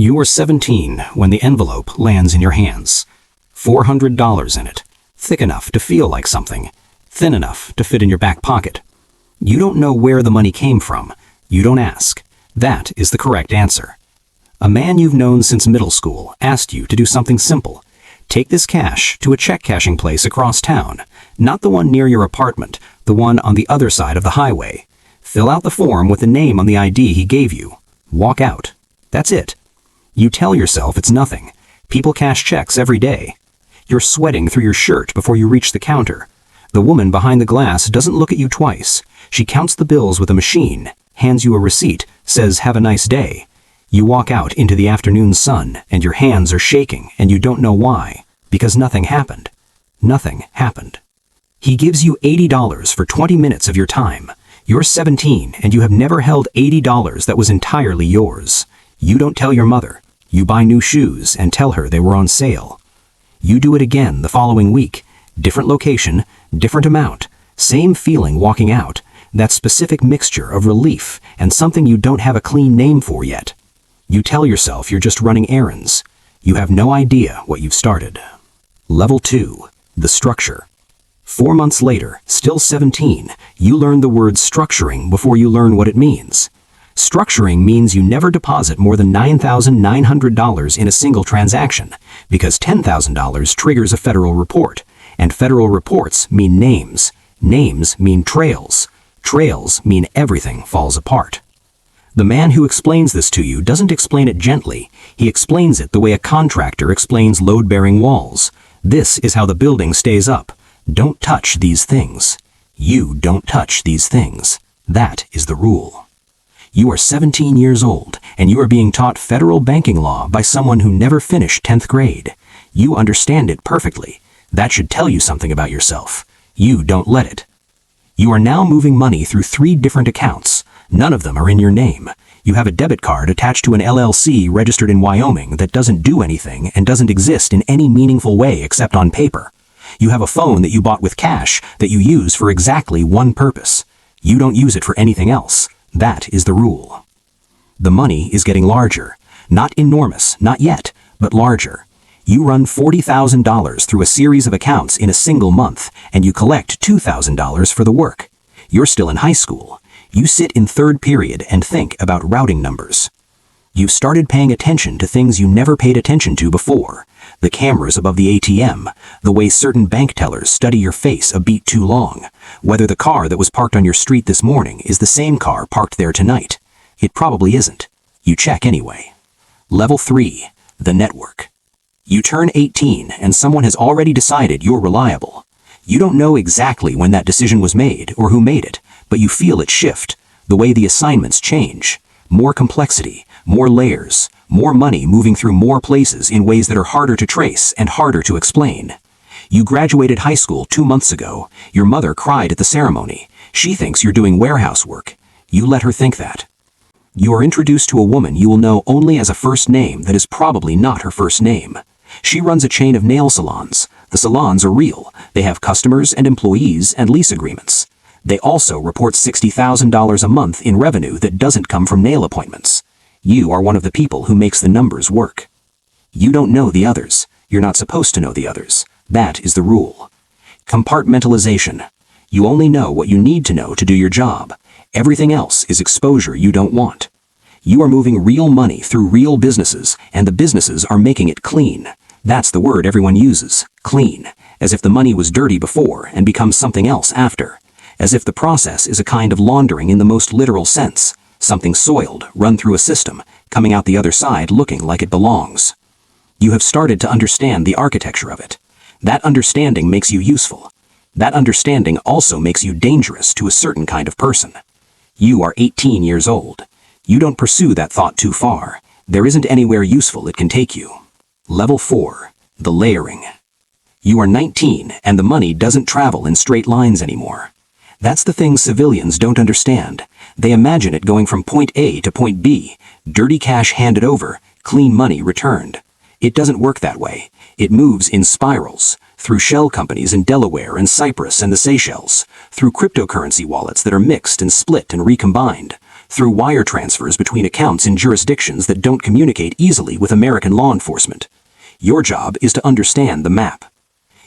You are 17 when the envelope lands in your hands. $400 in it, thick enough to feel like something, thin enough to fit in your back pocket. You don't know where the money came from. You don't ask. That is the correct answer. A man you've known since middle school asked you to do something simple. Take this cash to a check cashing place across town, not the one near your apartment, the one on the other side of the highway. Fill out the form with the name on the ID he gave you. Walk out. That's it. You tell yourself it's nothing. People cash checks every day. You're sweating through your shirt before you reach the counter. The woman behind the glass doesn't look at you twice. She counts the bills with a machine, hands you a receipt, says have a nice day. You walk out into the afternoon sun and your hands are shaking and you don't know why, because nothing happened. Nothing happened. He gives you $80 for 20 minutes of your time. You're 17 and you have never held $80 that was entirely yours. You don't tell your mother. You buy new shoes and tell her they were on sale. You do it again the following week. Different location, different amount, same feeling walking out, that specific mixture of relief and something you don't have a clean name for yet. You tell yourself you're just running errands. You have no idea what you've started. Level 2. The structure. 4 months later, still 17, you learn the word structuring before you learn what it means. Structuring means you never deposit more than $9,900 in a single transaction, because $10,000 triggers a federal report, and federal reports mean names. Names mean trails. Trails mean everything falls apart. The man who explains this to you doesn't explain it gently. He explains it the way a contractor explains load-bearing walls. This is how the building stays up. Don't touch these things. You don't touch these things. That is the rule. You are 17 years old, and you are being taught federal banking law by someone who never finished 10th grade. You understand it perfectly. That should tell you something about yourself. You don't let it. You are now moving money through 3 different accounts. None of them are in your name. You have a debit card attached to an LLC registered in Wyoming that doesn't do anything and doesn't exist in any meaningful way except on paper. You have a phone that you bought with cash that you use for exactly one purpose. You don't use it for anything else. That is the rule. The money is getting larger. Not enormous, not yet, but larger. You run $40,000 through a series of accounts in a single month, and you collect $2,000 for the work. You're still in high school. You sit in 3rd period and think about routing numbers. You've started paying attention to things you never paid attention to before. The cameras above the ATM, the way certain bank tellers study your face a beat too long, whether the car that was parked on your street this morning is the same car parked there tonight. It probably isn't. You check anyway. Level 3. The network. You turn 18 and someone has already decided you're reliable. You don't know exactly when that decision was made or who made it, but you feel it shift, the way the assignments change. More complexity, more layers, more money moving through more places in ways that are harder to trace and harder to explain. You graduated high school 2 months ago. Your mother cried at the ceremony. She thinks you're doing warehouse work. You let her think that. You are introduced to a woman you will know only as a first name that is probably not her first name. She runs a chain of nail salons. The salons are real. They have customers and employees and lease agreements. They also report $60,000 a month in revenue that doesn't come from nail appointments. You are one of the people who makes the numbers work. You don't know the others. You're not supposed to know the others. That is the rule. Compartmentalization. You only know what you need to know to do your job. Everything else is exposure you don't want. You are moving real money through real businesses, and the businesses are making it clean. That's the word everyone uses, clean, as if the money was dirty before and becomes something else after. As if the process is a kind of laundering in the most literal sense, something soiled, run through a system, coming out the other side looking like it belongs. You have started to understand the architecture of it. That understanding makes you useful. That understanding also makes you dangerous to a certain kind of person. You are 18 years old. You don't pursue that thought too far. There isn't anywhere useful it can take you. Level 4. The layering. You are 19 and the money doesn't travel in straight lines anymore. That's the thing civilians don't understand. They imagine it going from point A to point B, dirty cash handed over, clean money returned. It doesn't work that way. It moves in spirals, through shell companies in Delaware and Cyprus and the Seychelles, through cryptocurrency wallets that are mixed and split and recombined, through wire transfers between accounts in jurisdictions that don't communicate easily with American law enforcement. Your job is to understand the map.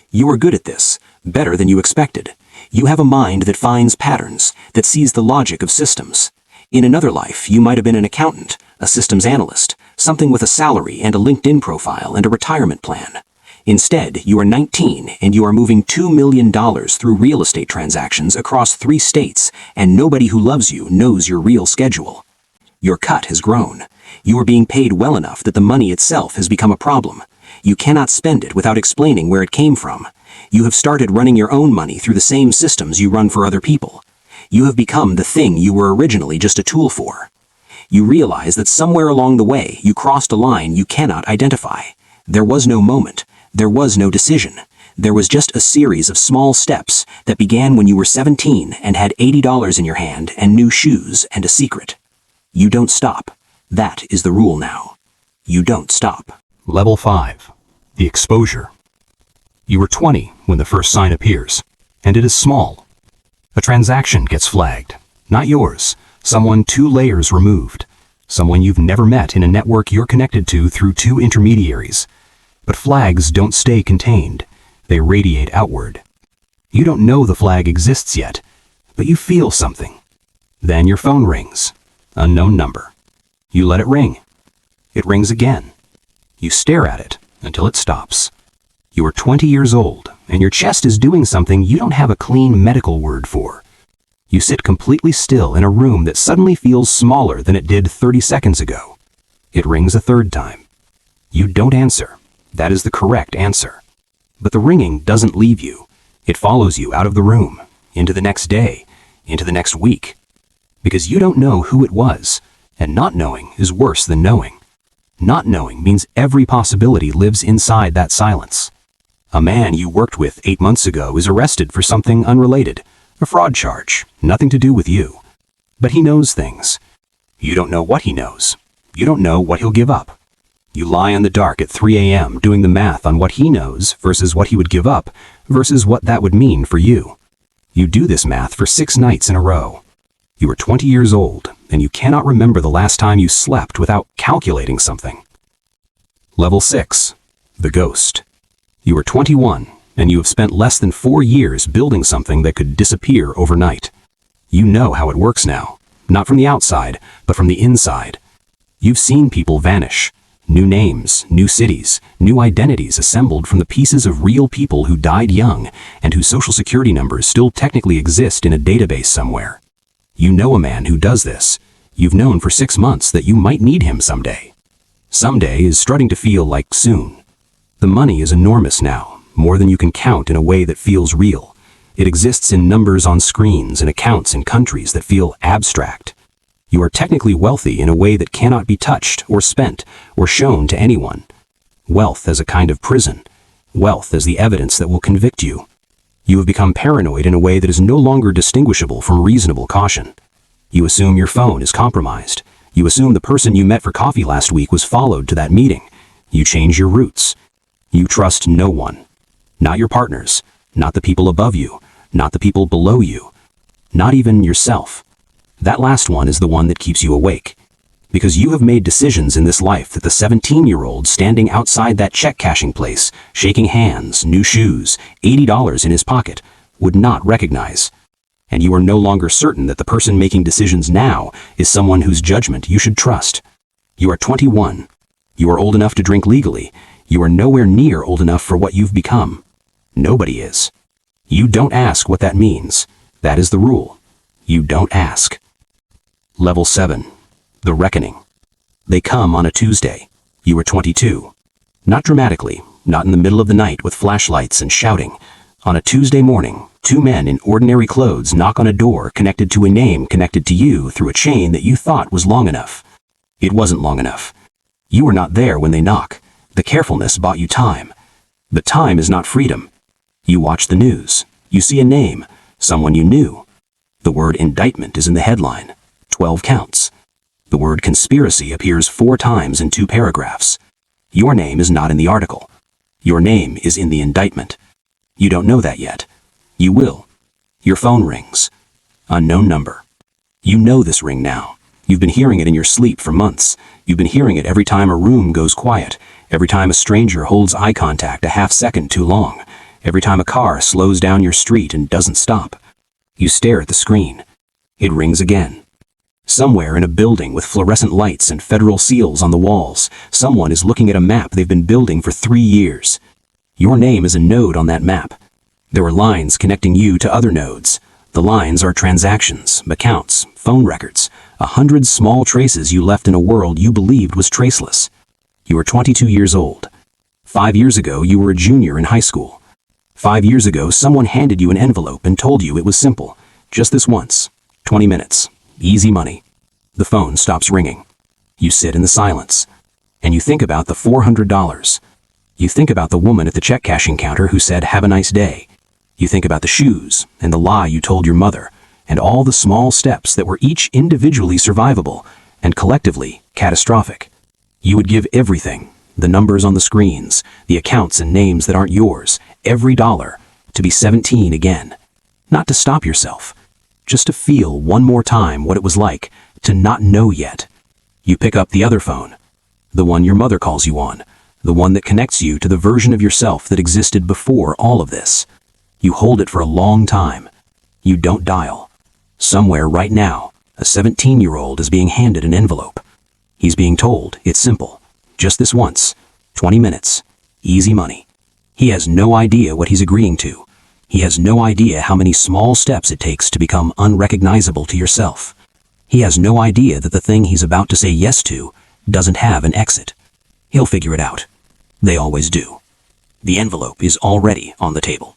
You are good at this, better than you expected. You have a mind that finds patterns, that sees the logic of systems. In another life, you might have been an accountant, a systems analyst, something with a salary and a LinkedIn profile and a retirement plan. Instead, you are 19 and you are moving $2 million through real estate transactions across 3 states, and nobody who loves you knows your real schedule. Your cut has grown. You are being paid well enough that the money itself has become a problem. You cannot spend it without explaining where it came from. You have started running your own money through the same systems you run for other people. You have become the thing you were originally just a tool for. You realize that somewhere along the way you crossed a line you cannot identify. There was no moment. There was no decision. There was just a series of small steps that began when you were 17 and had $80 in your hand and new shoes and a secret. You don't stop. That is the rule now. You don't stop. Level 5. The exposure. You were 20 when the first sign appears, and it is small. A transaction gets flagged. Not yours. Someone 2 layers removed. Someone you've never met in a network you're connected to through 2 intermediaries. But flags don't stay contained. They radiate outward. You don't know the flag exists yet, but you feel something. Then your phone rings. Unknown number. You let it ring. It rings again. You stare at it until it stops. You are 20 years old, and your chest is doing something you don't have a clean medical word for. You sit completely still in a room that suddenly feels smaller than it did 30 seconds ago. It rings a 3rd time. You don't answer. That is the correct answer. But the ringing doesn't leave you. It follows you out of the room, into the next day, into the next week. Because you don't know who it was, and not knowing is worse than knowing. Not knowing means every possibility lives inside that silence. A man you worked with 8 months ago is arrested for something unrelated, a fraud charge, nothing to do with you. But he knows things. You don't know what he knows. You don't know what he'll give up. You lie in the dark at 3 a.m. doing the math on what he knows versus what he would give up versus what that would mean for you. You do this math for 6 nights in a row. You are 20 years old, and you cannot remember the last time you slept without calculating something. Level 6. The ghost. You are 21, and you have spent less than 4 years building something that could disappear overnight. You know how it works now, not from the outside, but from the inside. You've seen people vanish. New names, new cities, new identities assembled from the pieces of real people who died young and whose social security numbers still technically exist in a database somewhere. You know a man who does this. You've known for 6 months that you might need him someday. Someday is starting to feel like soon. The money is enormous now, more than you can count in a way that feels real. It exists in numbers on screens and accounts in countries that feel abstract. You are technically wealthy in a way that cannot be touched or spent or shown to anyone. Wealth as a kind of prison. Wealth as the evidence that will convict you. You have become paranoid in a way that is no longer distinguishable from reasonable caution. You assume your phone is compromised. You assume the person you met for coffee last week was followed to that meeting. You change your routes. You trust no one. Not your partners. Not the people above you. Not the people below you. Not even yourself. That last one is the one that keeps you awake. Because you have made decisions in this life that the 17-year-old standing outside that check-cashing place, shaking hands, new shoes, $80 in his pocket, would not recognize. And you are no longer certain that the person making decisions now is someone whose judgment you should trust. You are 21. You are old enough to drink legally. You are nowhere near old enough for what you've become. Nobody is. You don't ask what that means. That is the rule. You don't ask. Level 7. The reckoning. They come on a Tuesday. You are 22. Not dramatically, not in the middle of the night with flashlights and shouting. On a Tuesday morning, 2 men in ordinary clothes knock on a door connected to a name connected to you through a chain that you thought was long enough. It wasn't long enough. You were not there when they knock. The carefulness bought you time. But time is not freedom. You watch the news. You see a name, someone you knew. The word indictment is in the headline. 12 counts. The word conspiracy appears 4 times in 2 paragraphs. Your name is not in the article. Your name is in the indictment. You don't know that yet. You will. Your phone rings. Unknown number. You know this ring now. You've been hearing it in your sleep for months. You've been hearing it every time a room goes quiet, every time a stranger holds eye contact a half second too long, every time a car slows down your street and doesn't stop. You stare at the screen. It rings again. Somewhere in a building with fluorescent lights and federal seals on the walls, someone is looking at a map they've been building for 3 years. Your name is a node on that map. There are lines connecting you to other nodes. The lines are transactions, accounts, phone records, 100 small traces you left in a world you believed was traceless. You are 22 years old. 5 years ago, you were a junior in high school. 5 years ago, someone handed you an envelope and told you it was simple. Just this once. 20 minutes. Easy money. The phone stops ringing. You sit in the silence. And you think about the $400. You think about the woman at the check cashing counter who said, "Have a nice day." You think about the shoes and the lie you told your mother, and all the small steps that were each individually survivable and collectively catastrophic. You would give everything, the numbers on the screens, the accounts and names that aren't yours, every dollar, to be 17 again. Not to stop yourself, just to feel one more time what it was like to not know yet. You pick up the other phone, the one your mother calls you on, the one that connects you to the version of yourself that existed before all of this. You hold it for a long time. You don't dial. Somewhere right now, a 17-year-old is being handed an envelope. He's being told it's simple. Just this once. 20 minutes. Easy money. He has no idea what he's agreeing to. He has no idea how many small steps it takes to become unrecognizable to yourself. He has no idea that the thing he's about to say yes to doesn't have an exit. He'll figure it out. They always do. The envelope is already on the table.